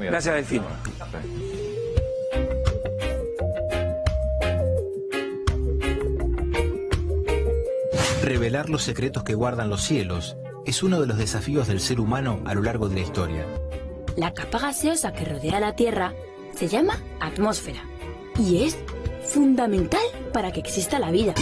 muy Gracias, Delfín. Revelar los secretos que guardan los cielos es uno de los desafíos del ser humano a lo largo de la historia. La capa gaseosa que rodea la Tierra se llama atmósfera y es fundamental para que exista la vida.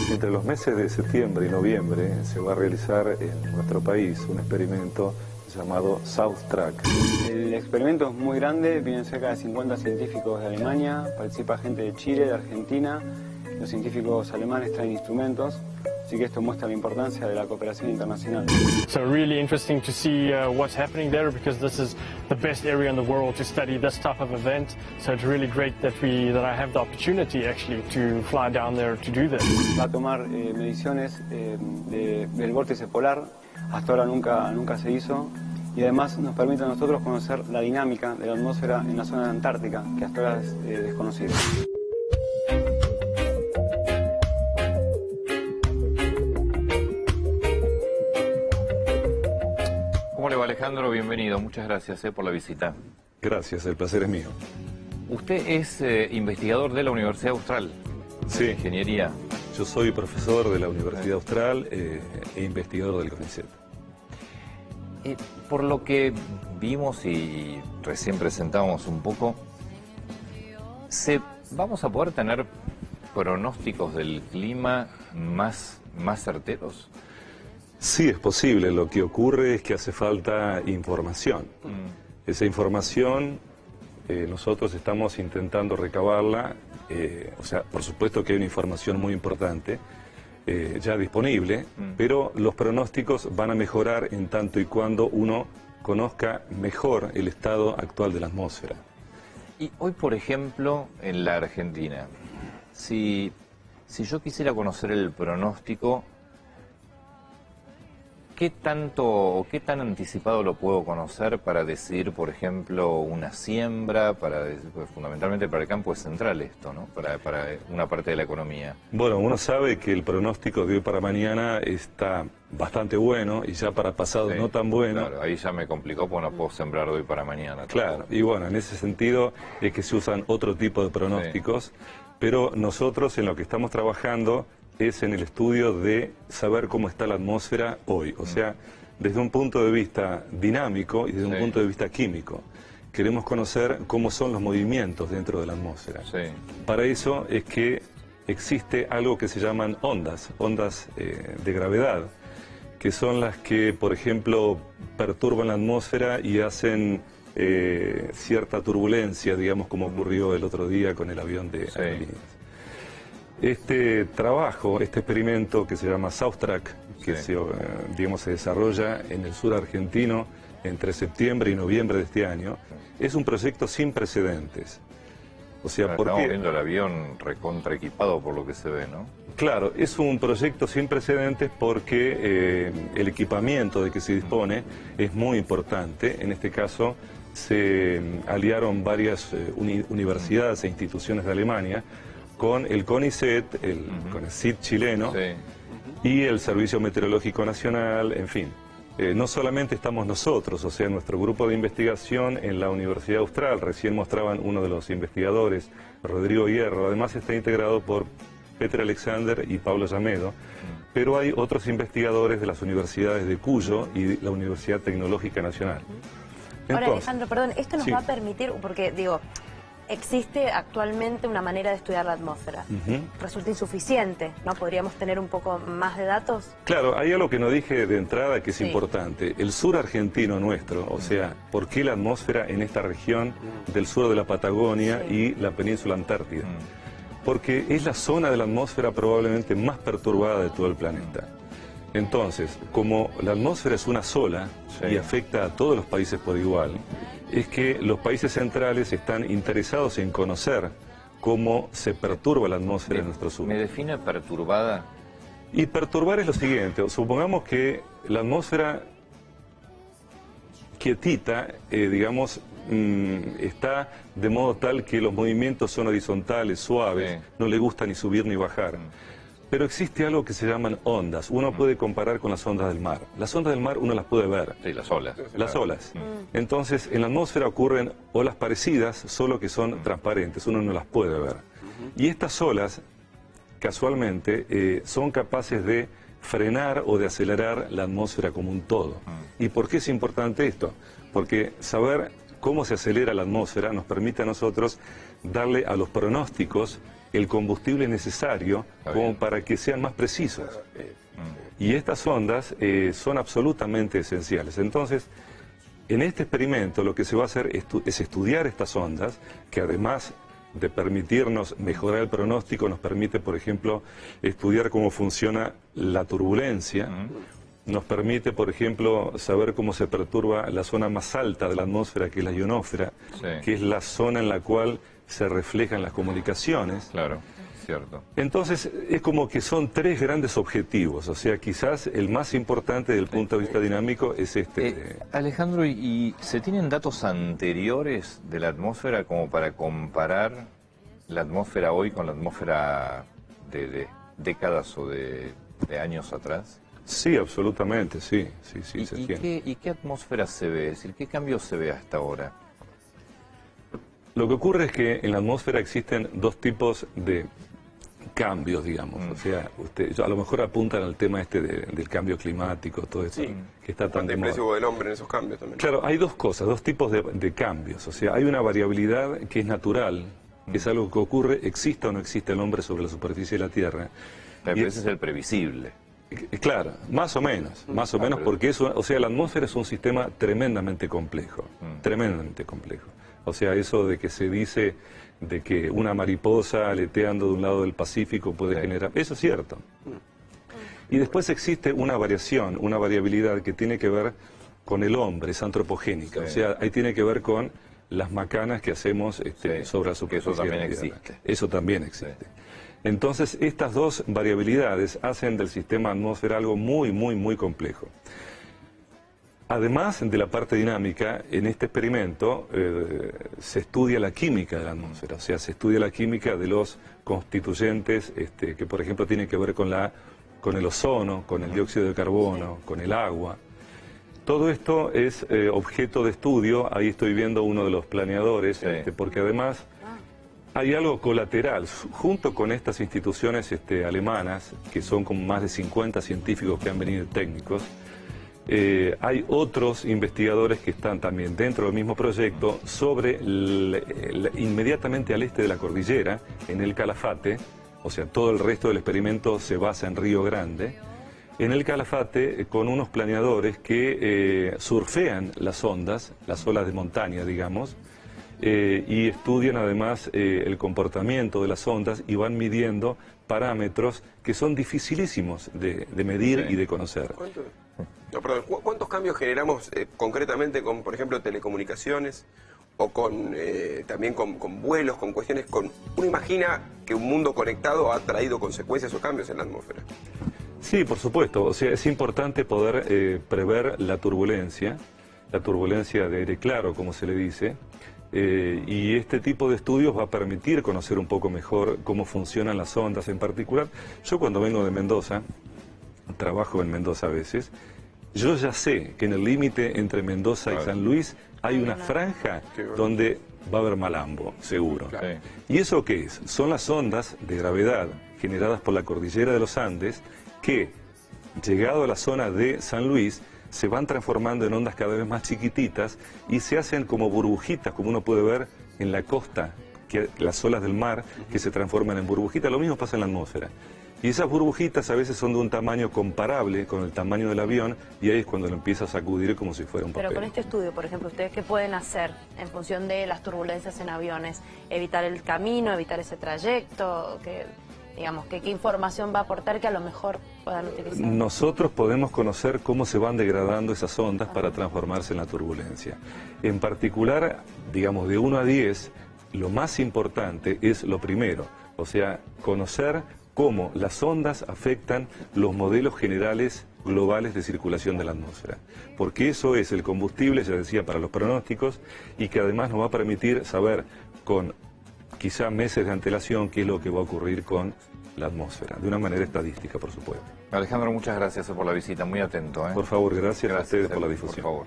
Entre los meses de septiembre y noviembre se va a realizar en nuestro país un experimento llamado South Track. El experimento es muy grande, vienen cerca de 50 científicos de Alemania, participa gente de Chile, de Argentina, los científicos alemanes traen instrumentos, así que esto muestra la importancia de la cooperación internacional. So really interesting to see what's happening there, because this is the best area in the world to study this type of event. So it's really great that I have the opportunity actually to fly down there to do this. Va a tomar mediciones del vórtice polar, hasta ahora nunca se hizo, y además nos permite a nosotros conocer la dinámica de la atmósfera en la zona antártica, que hasta ahora es desconocida. ¿Cómo le va, Alejandro? Bienvenido, muchas gracias por la visita. Gracias, el placer es mío. Usted es investigador de la Universidad Austral, Sí. de Ingeniería. Yo soy profesor de la Universidad Austral e investigador del CONICET. Por lo que vimos y recién presentamos un poco, ¿vamos a poder tener pronósticos del clima más certeros? Sí, es posible. Lo que ocurre es que hace falta información. Esa información nosotros estamos intentando recabarla. O sea, por supuesto que hay una información muy importante ya disponible, pero los pronósticos van a mejorar en tanto y cuando uno conozca mejor el estado actual de la atmósfera. Y hoy, por ejemplo, en la Argentina, si yo quisiera conocer el pronóstico, ¿qué tanto o qué tan anticipado lo puedo conocer para decidir, por ejemplo, una siembra, fundamentalmente para el campo es central esto, ¿no? Para una parte de la economía? Bueno, uno sabe que el pronóstico de hoy para mañana está bastante bueno y ya para pasado Sí, no tan bueno. Claro, ahí ya me complicó porque no puedo sembrar de hoy para mañana. Claro, y bueno, en ese sentido es que se usan otro tipo de pronósticos, pero nosotros en lo que estamos trabajando es en el estudio de saber cómo está la atmósfera hoy, o sea, desde un punto de vista dinámico y desde un punto de vista químico. Queremos conocer cómo son los movimientos dentro de la atmósfera. Para eso es que existe algo que se llaman ondas de gravedad, que son las que, por ejemplo, perturban la atmósfera y hacen cierta turbulencia, digamos, como ocurrió el otro día con el avión de aerolíneas. Este trabajo, este experimento que se llama South Track, que se desarrolla en el sur argentino entre septiembre y noviembre de este año, es un proyecto sin precedentes. O sea, estamos viendo el avión recontra equipado por lo que se ve, ¿no? Claro, es un proyecto sin precedentes porque el equipamiento de que se dispone es muy importante. En este caso se aliaron varias universidades e instituciones de Alemania con el CONICET, el CONICET chileno y el Servicio Meteorológico Nacional, en fin. No solamente estamos nosotros, o sea, nuestro grupo de investigación en la Universidad Austral, recién mostraban uno de los investigadores, Rodrigo Hierro, además está integrado por Peter Alexander y Pablo Llamedo, pero hay otros investigadores de las universidades de Cuyo y la Universidad Tecnológica Nacional. Ahora, Alejandro, perdón, esto nos va a permitir, porque digo, existe actualmente una manera de estudiar la atmósfera. Resulta insuficiente, ¿no? ¿Podríamos tener un poco más de datos? Claro, hay algo que no dije de entrada que es importante. El sur argentino nuestro, o sea, ¿por qué la atmósfera en esta región del sur de la Patagonia y la península antártida? Porque es la zona de la atmósfera probablemente más perturbada de todo el planeta. Entonces, como la atmósfera es una sola y afecta a todos los países por igual, es que los países centrales están interesados en conocer cómo se perturba la atmósfera en nuestro sur. ¿Me define perturbada? Y perturbar es lo siguiente, supongamos que la atmósfera quietita, digamos, está de modo tal que los movimientos son horizontales, suaves, no le gusta ni subir ni bajar. Pero existe algo que se llaman ondas. Uno puede comparar con las ondas del mar. Las ondas del mar uno las puede ver. Sí, las olas. Las olas. Entonces, en la atmósfera ocurren olas parecidas, solo que son transparentes. Uno no las puede ver. Y estas olas, casualmente, son capaces de frenar o de acelerar la atmósfera como un todo. ¿Y por qué es importante esto? Porque saber cómo se acelera la atmósfera nos permite a nosotros darle a los pronósticos el combustible necesario como para que sean más precisos. Y estas ondas son absolutamente esenciales. Entonces, en este experimento lo que se va a hacer es estudiar estas ondas, que además de permitirnos mejorar el pronóstico, nos permite, por ejemplo, estudiar cómo funciona la turbulencia, nos permite, por ejemplo, saber cómo se perturba la zona más alta de la atmósfera, que es la ionósfera, que es la zona en la cual se reflejan las comunicaciones. Claro, cierto. Entonces, es como que son tres grandes objetivos, o sea, quizás el más importante desde el punto de vista dinámico es este. Alejandro, ¿y se tienen datos anteriores de la atmósfera como para comparar la atmósfera hoy con la atmósfera de décadas o de años atrás? Sí, absolutamente, sí, se tiene. ¿Y qué atmósfera se ve? Es decir, ¿qué cambio se ve hasta ahora? Lo que ocurre es que en la atmósfera existen dos tipos de cambios, digamos. O sea, a lo mejor apuntan al tema del cambio climático, todo esto que está tan de moda. El del hombre en esos cambios también. Claro, hay dos cosas, dos tipos de cambios. O sea, hay una variabilidad que es natural, que es algo que ocurre, exista o no exista el hombre sobre la superficie de la Tierra. Pero ese es el previsible. Claro, más o menos, porque eso, o sea, la atmósfera es un sistema tremendamente complejo, tremendamente complejo. O sea, eso de que se dice de que una mariposa aleteando de un lado del Pacífico puede generar, eso es cierto. Y después existe una variación, una variabilidad que tiene que ver con el hombre, es antropogénica, o sea, ahí tiene que ver con las macanas que hacemos sobre la superficie. Eso también existe. Eso también existe. Entonces, estas dos variabilidades hacen del sistema atmósfera algo muy, muy, muy complejo. Además de la parte dinámica, en este experimento se estudia la química de la atmósfera, o sea, se estudia la química de los constituyentes que, por ejemplo, tienen que ver con el ozono, con el dióxido de carbono, con el agua. Todo esto es objeto de estudio, ahí estoy viendo uno de los planeadores, porque además hay algo colateral, junto con estas instituciones alemanas, que son como más de 50 científicos que han venido técnicos. Hay otros investigadores que están también dentro del mismo proyecto sobre inmediatamente al este de la cordillera, en el Calafate, o sea, todo el resto del experimento se basa en Río Grande, en el Calafate con unos planeadores que surfean las ondas, las olas de montaña, digamos, y estudian además el comportamiento de las ondas y van midiendo parámetros que son dificilísimos de medir y de conocer. ¿Cuántos cambios generamos concretamente con, por ejemplo, telecomunicaciones o también con vuelos, con cuestiones? Uno imagina que un mundo conectado ha traído consecuencias o cambios en la atmósfera. Sí, por supuesto. O sea, es importante poder prever la turbulencia de aire claro, como se le dice, y este tipo de estudios va a permitir conocer un poco mejor cómo funcionan las ondas. En particular, yo cuando vengo de Mendoza, trabajo en Mendoza a veces, yo ya sé que en el límite entre Mendoza y San Luis hay una franja donde va a haber malambo, seguro. ¿Y eso qué es? Son las ondas de gravedad generadas por la cordillera de los Andes que, llegado a la zona de San Luis, se van transformando en ondas cada vez más chiquititas y se hacen como burbujitas, como uno puede ver en la costa, que las olas del mar que se transforman en burbujitas. Lo mismo pasa en la atmósfera. Y esas burbujitas a veces son de un tamaño comparable con el tamaño del avión y ahí es cuando lo empieza a sacudir como si fuera un papel. Pero con este estudio, por ejemplo, ¿ustedes qué pueden hacer en función de las turbulencias en aviones? ¿Evitar el camino, evitar ese trayecto? Digamos, ¿qué información va a aportar que a lo mejor puedan utilizar? Nosotros podemos conocer cómo se van degradando esas ondas para transformarse en la turbulencia. En particular, digamos, de 1 a 10, lo más importante es lo primero, o sea, conocer cómo las ondas afectan los modelos generales globales de circulación de la atmósfera, porque eso es el combustible, ya decía, para los pronósticos, y que además nos va a permitir saber con quizá meses de antelación qué es lo que va a ocurrir con la atmósfera, de una manera estadística, por supuesto. Alejandro, muchas gracias por la visita, muy atento. Por favor, gracias a ustedes por la difusión. Por favor.